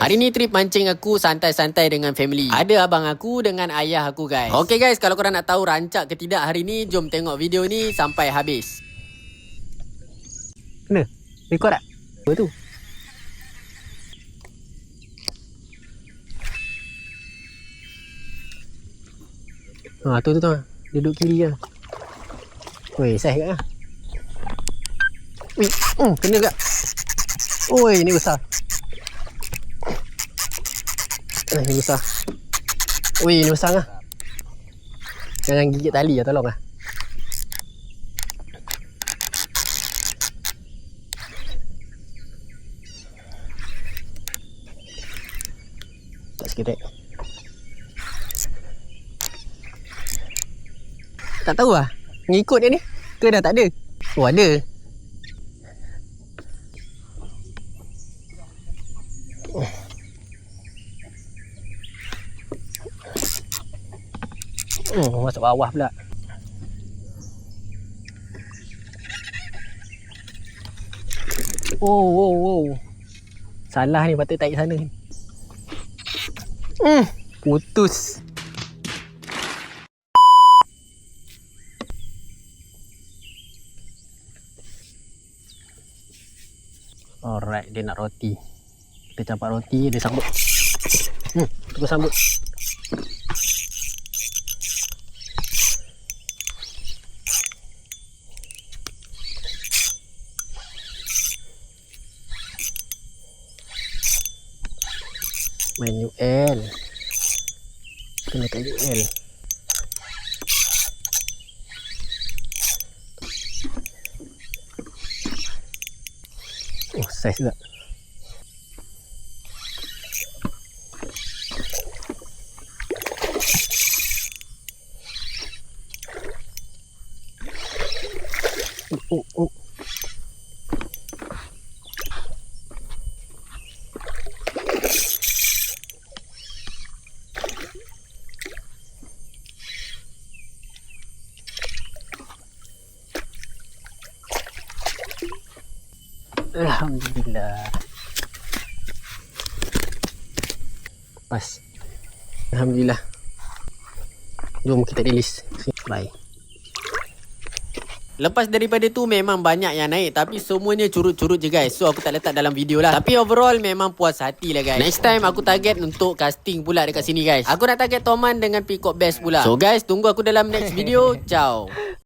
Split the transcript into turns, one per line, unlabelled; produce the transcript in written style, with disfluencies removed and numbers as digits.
Hari ni trip mancing aku santai-santai dengan family. Ada abang aku dengan ayah aku guys. Okay guys, kalau korang nak tahu rancak ke tidak hari ni, jom tengok video ni sampai habis.
Kena? Rekod tak? Apa tu? Tu. Dia duduk kiri lah. Weh, saiz kat lah. Kena kat. Oi, ni besar. Ni besar. Ui, ni besar lah. Jangan gigit tali lah, tolong lah. Tak sikit. Tak tahu lah. Ngikut dia ni. Ke dah tak ada? Oh, ada. Masuk bawah pula. Oh. Salah ni, patut tarik sana ni. Putus. Alright, dia nak roti. Kita campak roti, dia sambut. Kita sambut. Main UL. Kena kat UL. Oh, saiz juga. Oh. Alhamdulillah. Pas. Alhamdulillah. Jom kita release. Bye.
Lepas daripada tu memang banyak yang naik, tapi semuanya curut-curut je guys. So aku tak letak dalam video lah. Tapi overall memang puas hati lah guys. Next time aku target untuk casting pula dekat sini guys. Aku nak target Toman dengan Peacock Bass pula. So guys, tunggu aku dalam next video. Ciao.